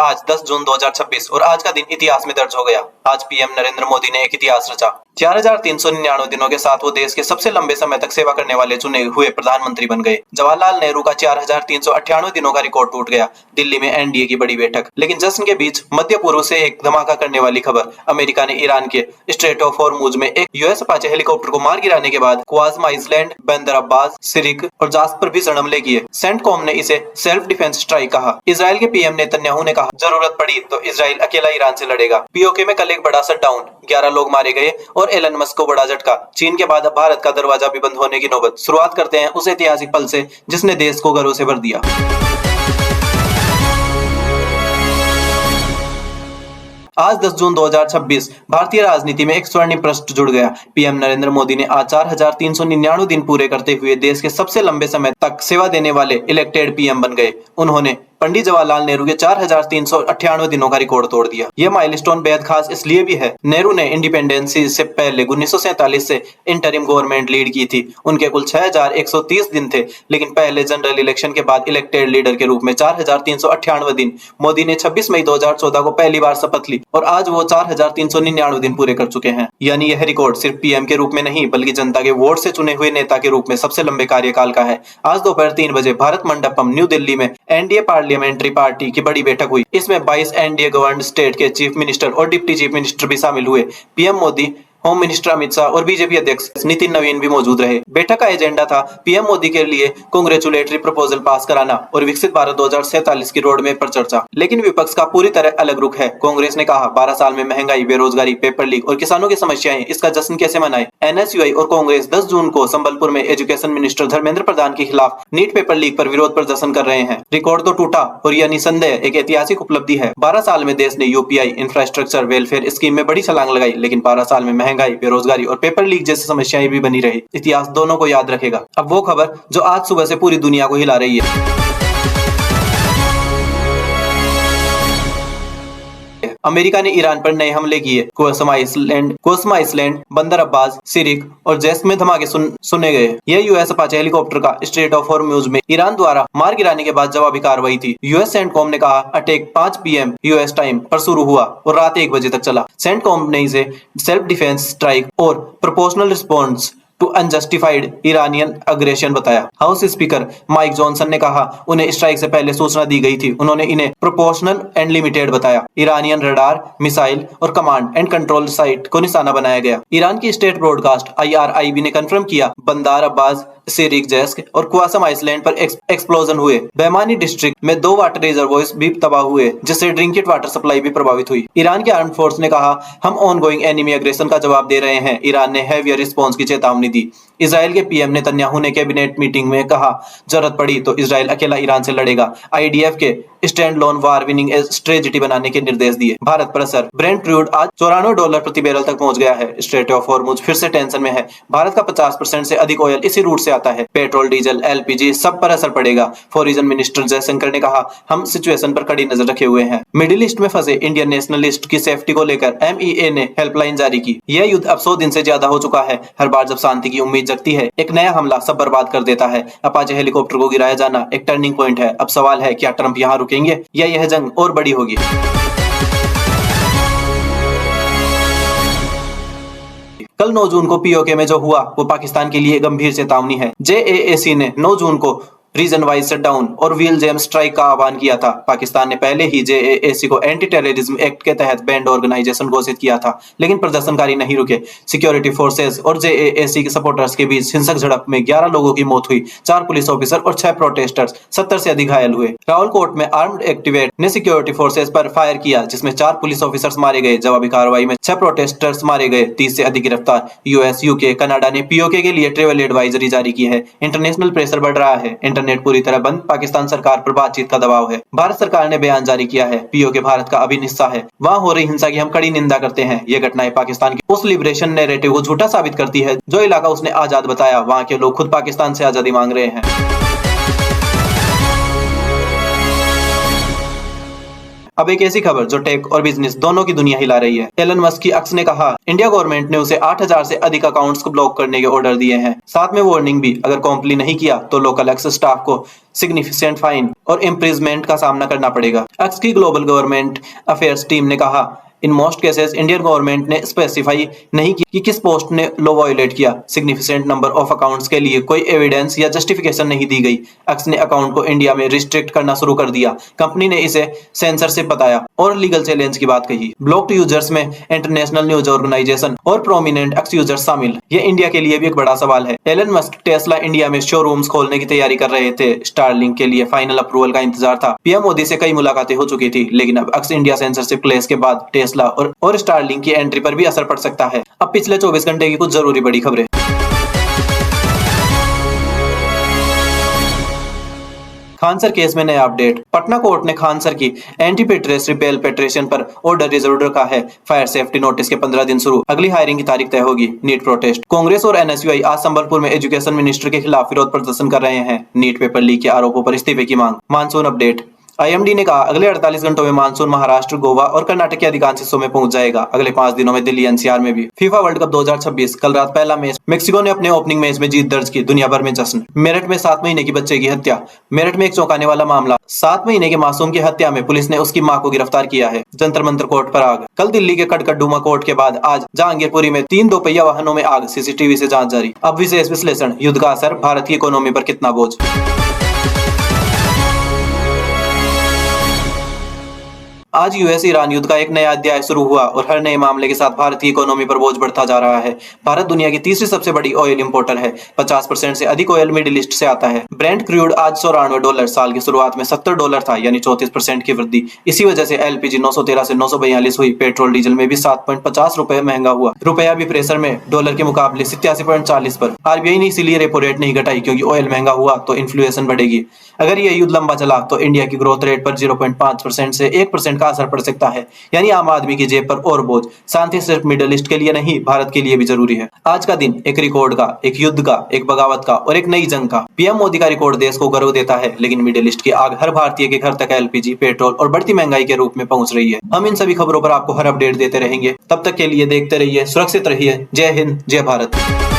आज 10 जून 2026 और आज का दिन इतिहास में दर्ज हो गया। आज पीएम नरेंद्र मोदी ने एक इतिहास रचा। 4399 दिनों के साथ वो देश के सबसे लंबे समय तक सेवा करने वाले चुने हुए प्रधानमंत्री बन गए। जवाहरलाल नेहरू का 4398 दिनों का रिकॉर्ड टूट गया। दिल्ली में एनडीए की बड़ी बैठक। लेकिन जश्न के बीच मध्य पूर्व से एक धमाका करने वाली खबर। अमेरिका ने ईरान के स्ट्रेट ऑफ हॉर्मुज में एक यूएस अपाचे हेलीकॉप्टर को मार गिराने के बाद क्वाज्म आइसलैंड, बंदर अब्बास, सिरिक और जास पर भीषण हमले किए। सेंटकॉम ने इसे सेल्फ डिफेंस स्ट्राइक कहा। इजराइल के पीएम नेतन्याहू ने कहा, जरूरत पड़ी तो इजराइल अकेला ईरान से लड़ेगा। पीओके में कल एक बड़ा शटडाउन, 11 लोग मारे गए और एलन मस्क को बड़ा झटका। चीन के बाद अब भारत का दरवाजा भी बंद होने की नौबत। शुरुआत करते हैं उस ऐतिहासिक पल से जिसने देश को गर्व से भर दिया। आज 10 जून 2026 भारतीय राजनीति में एक स्वर्णिम पृष्ठ जुड़ गया। पीएम नरेंद्र मोदी ने आज 4399 दिन पूरे करते हुए देश के सबसे लंबे समय तक सेवा देने वाले इलेक्टेड पीएम बन गए। उन्होंने पंडित जवाहरलाल नेहरू के 4398 दिनों का रिकॉर्ड तोड़ दिया। यह माइलस्टोन बेहद खास इसलिए भी है। नेहरू ने इंडिपेंडेंसी से पहले 1947 से इंटरिम गवर्नमेंट लीड की थी। उनके कुल 6130 दिन थे, लेकिन पहले जनरल इलेक्शन के बाद इलेक्टेड लीडर के रूप में 4398 दिन। मोदी ने 26 मई 2014 को पहली बार शपथ ली और आज वो 4399 दिन पूरे कर चुके हैं। यानी यह रिकॉर्ड सिर्फ पीएम के रूप में नहीं बल्कि जनता के वोट से चुने हुए नेता के रूप में सबसे लंबे कार्यकाल का है। आज दोपहर 3 बजे भारत मंडपम न्यू दिल्ली में एनडीए पार्लियामेंट्री पार्टी की बड़ी बैठक हुई। इसमें 22 एनडीए गवर्नड स्टेट के चीफ मिनिस्टर और डिप्टी चीफ मिनिस्टर भी शामिल हुए। PM Modi, home minister Amit Shah और बीजेपी अध्यक्ष नितिन नवीन भी मौजूद रहे। बैठक का एजेंडा था पीएम मोदी के लिए कांग्रेचुलेटरी प्रपोजल पास कराना और विकसित भारत 2047 की रोड मैप पर चर्चा। लेकिन विपक्ष का पूरी तरह अलग रुख है। कांग्रेस ने कहा 12 साल में महंगाई, बेरोजगारी, पेपर लीक और किसानों की समस्याएं, इसका जश्न कैसे मनाएं। एनएसयूआई और कांग्रेस 10 जून को संबलपुर में एजुकेशन मिनिस्टर धर्मेंद्र प्रधान के खिलाफ नीट पेपर लीक पर विरोध प्रदर्शन कर रहे हैं। रिकॉर्ड तो टूटा और यह निसंदेह एक ऐतिहासिक उपलब्धि है। 12 साल में देश ने यूपीआई, इंफ्रास्ट्रक्चर, वेलफेयर स्कीम में बड़ी छलांग लगाई, लेकिन 12 साल में महंगाई, बेरोजगारी और पेपर लीक जैसी समस्याएं भी बनी रही। इतिहास दोनों को याद रखेगा। अब वो खबर जो आज सुबह से पूरी दुनिया को हिला रही है। अमेरिका ने ईरान पर नए हमले किए। क्वाज्म आइसलैंड, बंदर अब्बास, सिरिक और जैस में धमाके सुने गए। यह यूएस अपाचे हेलीकॉप्टर का स्ट्रेट ऑफ हॉर्मुज में ईरान द्वारा मार गिराने के बाद जवाबी कार्रवाई थी। यूएस सेंटकॉम ने कहा अटैक 5 PM यूएस टाइम पर शुरू हुआ और रात 1 बजे तक चला। सेंटकॉम ने इसे सेल्फ डिफेंस स्ट्राइक और proportional response to unjustified Iranian aggression बताया। हाउस स्पीकर माइक जॉनसन ने कहा उन्हें स्ट्राइक से पहले सूचना दी गई थी। उन्होंने इन्हें प्रोपोर्शनल एंड लिमिटेड बताया। ईरानियन रडार, मिसाइल और कमांड एंड कंट्रोल साइट को निशाना बनाया गया। ईरान की स्टेट ब्रॉडकास्ट IRIB ने कंफर्म किया बंदार अब्बास, सिरिक, जैस्क और क्वाज्म आइसलैंड पर एक्सप्लोजन हुए। बैमानी डिस्ट्रिक्ट में 2 वाटर रिजर्वोयर्स भी तबाह हुए, जिससे ड्रिंकिंग वाटर सप्लाई भी प्रभावित हुई। ईरान के आर्म्ड फोर्स ने कहा हम ऑनगोइंग एनिमी एग्रेशन का जवाब दे रहे हैं। ईरान ने हेवियर रिस्पॉन्स की चेतावनी दी। इजराइल के पीएम नेतन्याहू ने कैबिनेट मीटिंग में कहा जरूरत पड़ी तो इजराइल अकेला ईरान से लड़ेगा। IDF के स्टैंड लोन वार विनिंग स्ट्रेटजी बनाने के निर्देश दिए। भारत पर असर। ब्रेंट क्रूड आज $94 प्रति बैरल तक पहुंच गया है। स्ट्रेट ऑफ हॉर्मुज फिर से टेंशन में है। भारत का 50% से अधिक ऑयल इसी रूट से आता है। पेट्रोल, डीजल, LPG सब पर असर पड़ेगा। फॉरेन मिनिस्टर जयशंकर ने कहा हम सिचुएशन पर कड़ी नजर रखे हुए हैं। मिडिल ईस्ट में फंसे इंडियन नेशनलिस्ट की सेफ्टी को लेकर MEA ने हेल्पलाइन जारी की। यह युद्ध अब 100 दिन से ज्यादा हो चुका है। हर बार जब शांति की उम्मीद जगती है, एक नया हमला सब बर्बाद कर देता है। अपाचे हेलीकॉप्टर को गिराया जाना एक टर्निंग पॉइंट है। अब सवाल है क्या ट्रंप यहाँ रुकेंगे या यह जंग और बड़ी होगी। कल 9 जून को पीओके में जो हुआ वो पाकिस्तान के लिए गंभीर चेतावनी है। JAAC ने 9 जून को रीजन वाइज शटडाउन और व्हील जैम स्ट्राइक का आह्वान किया था। पाकिस्तान ने पहले ही JAAC को एंटी टेररिज्म एक्ट के तहत बैंड ऑर्गेनाइजेशन घोषित किया था, लेकिन प्रदर्शनकारी नहीं रुके। सिक्योरिटी फोर्सेस और JAAC के सपोर्टर्स के बीच हिंसक झड़प में 11 लोगों की मौत हुई, 4 पुलिस ऑफिसर और 6 प्रोटेस्टर्स, 70 से अधिक घायल हुए। रावलकोट में आर्म्ड एक्टिवेट ने सिक्योरिटी फोर्सेस पर फायर किया, जिसमें 4 पुलिस ऑफिसर्स मारे गए। जवाबी कार्रवाई में 6 प्रोटेस्टर्स मारे गए, 30 से अधिक गिरफ्तार। US, UK, कनाडा ने पीओके के लिए ट्रेवल एडवाइजरी जारी की है। इंटरनेशनल प्रेशर बढ़ रहा है। इंटरनेट पूरी तरह बंद। पाकिस्तान सरकार पर बातचीत का दबाव है। भारत सरकार ने बयान जारी किया है। पीओके भारत का अभिन्न हिस्सा है। वहां हो रही हिंसा की हम कड़ी निंदा करते हैं। ये घटनाएं पाकिस्तान की उस लिबरेशन नैरेटिव को झूठा साबित करती है जो इलाका उसने आजाद बताया। वहां के लोग खुद पाकिस्तान से आजादी मांग रहे हैं। अब एक ऐसी खबर जो टेक और बिजनेस दोनों की दुनिया हिला रही है। एलन मस्क की एक्स ने कहा, इंडिया गवर्नमेंट ने उसे 8,000 से अधिक अकाउंट्स को ब्लॉक करने के ऑर्डर दिए हैं। साथ में वार्निंग भी, अगर कॉम्प्ली नहीं किया तो लोकल एक्स स्टाफ को सिग्निफिकेंट फाइन और इम्प्रिजमेंट का सामना करना पड़ेगा। एक्स की ग्लोबल गवर्नमेंट अफेयर्स टीम ने कहा, in most cases Indian government ने स्पेसिफाई नहीं किया कि किस पोस्ट ने लॉ वायोलेट किया। सिग्निफिकेंट नंबर ऑफ अकाउंट्स के लिए कोई एविडेंस या जस्टिफिकेशन नहीं दी गई। एक्स ने अकाउंट को इंडिया में रिस्ट्रिक्ट करना शुरू कर दिया। कंपनी ने इसे सेंसरशिप बताया और लीगल चैलेंज की बात कही। ब्लॉक्ड यूजर्स में इंटरनेशनल न्यूज ऑर्गेनाइजेशन और प्रोमिनेंट एक्स यूजर्स शामिल। ये इंडिया के लिए भी एक बड़ा सवाल है। एलन मस्क टेस्ला इंडिया में शोरूम्स खोलने की तैयारी कर रहे थे। स्टारलिंक के लिए फाइनल अप्रूवल का इंतजार था। पीएम मोदी से कई मुलाकातें हो चुकी थी, लेकिन अब एक्स इंडिया सेंसरशिप क्लेश के बाद टेस्ला और स्टारलिंक की एंट्री पर भी असर पड़ सकता है। अब पिछले 24 घंटे की कुछ जरूरी बड़ी खबरें। खानसर केस में नया अपडेट। पटना कोर्ट ने खानसर की एंटी पेट्रेस रिपेल पेट्रेशन पर ऑर्डर रिजर्व रखा है। फायर सेफ्टी नोटिस के 15 दिन शुरू। अगली हायरिंग की तारीख तय होगी। NEET protest. कांग्रेस और एनएसयूआई आज संबलपुर में एजुकेशन मिनिस्टर के खिलाफ विरोध प्रदर्शन कर रहे हैं। नीट पेपर लीक के आरोपों पर इस्तीफे की मांग। Monsoon update. आईएमडी ने कहा, अगले 48 घंटों में मानसून महाराष्ट्र, गोवा और कर्नाटक के अधिकांश हिस्सों में पहुंच जाएगा। अगले 5 दिनों में दिल्ली एनसीआर में भी। फीफा वर्ल्ड कप 2026 कल रात पहला मैच। मेक्सिको ने अपने ओपनिंग मैच में जीत दर्ज की। दुनिया भर में जश्न। मेरठ में 7 महीने की बच्चे की हत्या। मेरठ में एक चौंकाने वाला मामला। 7 महीने के मासूम की हत्या में पुलिस ने उसकी मां को गिरफ्तार किया है। जंतर मंतर कोर्ट पर आग। कल दिल्ली के कड़कड़डूमा कोर्ट के बाद आज जहांगीरपुरी में 3 दोपहिया वाहनों में आग। सीसीटीवी से जांच जारी। अब विशेष विश्लेषण। युद्ध का असर, भारत की इकोनॉमी पर कितना बोझ। आज यूएस ईरान युद्ध का एक नया अध्याय शुरू हुआ और हर नए मामले के साथ भारत की इकोनॉमी पर बोझ बढ़ता जा रहा है। भारत दुनिया की तीसरी सबसे बड़ी ऑयल इंपोर्टर है। 50% से अधिक ऑयल मिडिल ईस्ट से आता है। ब्रेंट क्रूड आज $94। साल की शुरुआत में $70 था, यानी 34% की वृद्धि। इसी वजह से एलपीजी 913 से 942 हुई। पेट्रोल डीजल में भी 7.50 रुपए महंगा हुआ। रुपया भी प्रेशर में डॉलर के मुकाबले 87.40 पर। आरबीआई ने इसीलिए रेपो रेट नहीं घटाई, क्योंकि ऑयल महंगा हुआ तो इन्फ्लेशन बढ़ेगी। अगर यह युद्ध लंबा चला तो इंडिया की ग्रोथ रेट पर 0.5% से 1% का असर पड़ सकता है, यानी आम आदमी की जेब पर और बोझ। शांति सिर्फ मिडिल ईस्ट के लिए नहीं, भारत के लिए भी जरूरी है। आज का दिन एक रिकॉर्ड का, एक युद्ध का, एक बगावत का और एक नई जंग का। पीएम मोदी का रिकॉर्ड देश को गर्व देता है, लेकिन मिडिल ईस्ट की आग हर भारतीय के घर तक एलपीजी, पेट्रोल और बढ़ती महंगाई के रूप में पहुंच रही है। हम इन सभी खबरों पर आपको हर अपडेट देते रहेंगे। तब तक के लिए देखते रहिए, सुरक्षित रहिए। जय हिंद, जय भारत।